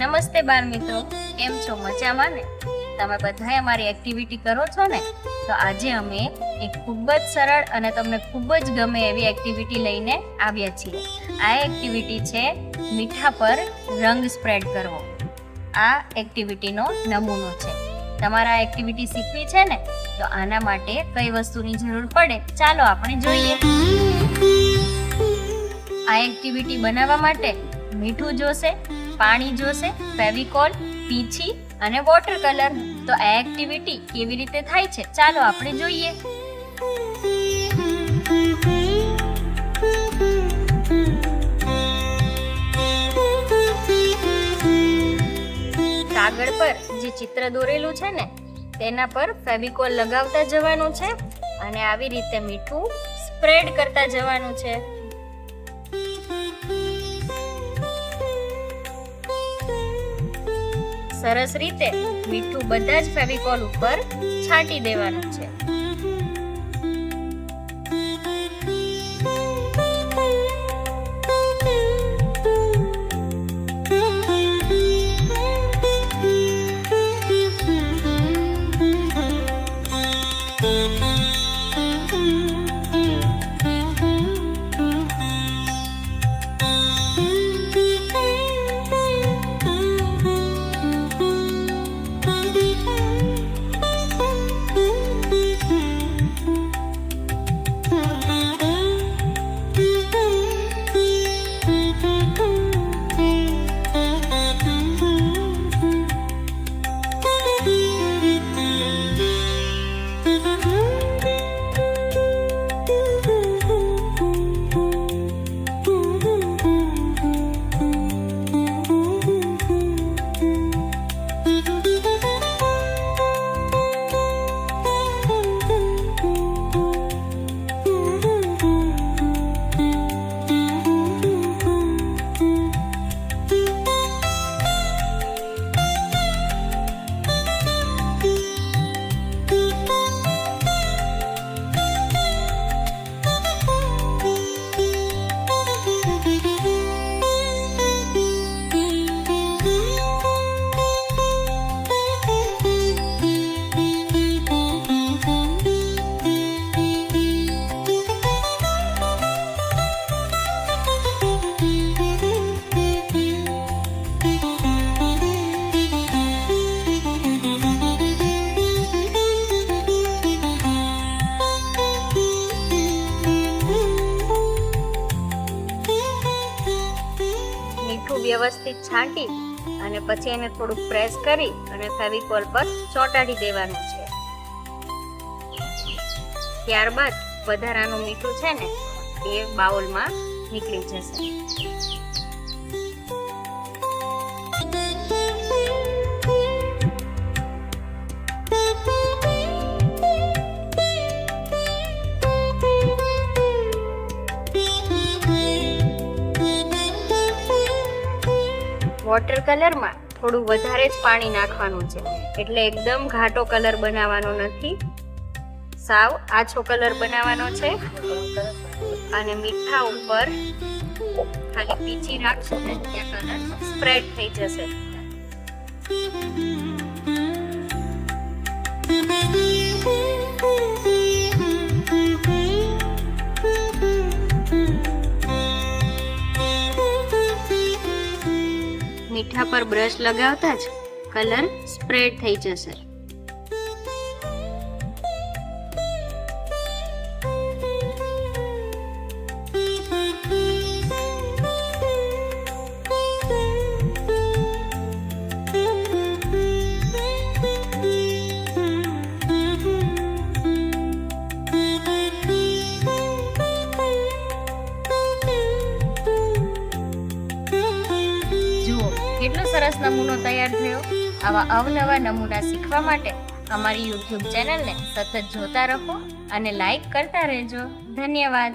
નમસ્તે બાળ મિત્રો, કેમ છો? મજામાં ને? તમે બધાએ અમારી એક્ટિવિટી કરો છો ને? તો આજે અમે એક ખૂબ જ સરળ અને તમને ખૂબ જ ગમે એવી એક્ટિવિટી લઈને આવ્યા છીએ. આ એક્ટિવિટી છે મીઠા પર રંગ સ્પ્રેડ કરવો. આ એક્ટિવિટીનો નમૂનો છે. તમારે આ એક્ટિવિટી શીખવી છે ને? તો આના માટે કઈ વસ્તુની જરૂર પડે ચાલો આપણે જોઈએ. આ એક્ટિવિટી બનાવવા માટે મીઠું જોશે, પાણી જોશે, ફેવિકોલ, પીંછી અને વોટર કલર. તો આ એક્ટિવિટી કેવી રીતે થાય છે ચાલો આપણે જોઈએ. કાગળ પર જે ચિત્ર દોરેલું છે ને તેના પર ફેવિકોલ લગાવતા જવાનું છે અને આવી રીતે મીઠું સ્પ્રેડ કરતા જવાનું છે. સરસ રીતે મીઠું બધા જ ફેવિકોલ ઉપર છાંટી દેવાનું છે. વ્યવસ્થિત છાંટી અને પછી એને થોડુંક પ્રેસ કરી અને ફેવિકોલ પર ચોંટાડી દેવાનું છે. ત્યારબાદ વધારાનું મીઠું છે ને એ બાઉલમાં નીકળી જશે. વોટર કલરમાં થોડું વધારે જ પાણી નાખવાનું છે, એટલે એકદમ ઘાટો કલર બનાવવાનો નથી, સાવ આછો કલર બનાવવાનો છે. અને મીઠા ઉપર ખાલી પીંછી રાખશો ને ત્યાં કલર સ્પ્રેડ થઈ જશે. મીઠા પર બ્રશ લગાવતા જ કલર સ્પ્રેડ થઈ જશે. કેટલો સરસ નમૂનો તૈયાર થયો. આવા અવનવા નમૂના શીખવા માટે અમારી YouTube ચેનલને સતત જોતા રહો અને લાઈક કરતા રહેજો. ધન્યવાદ.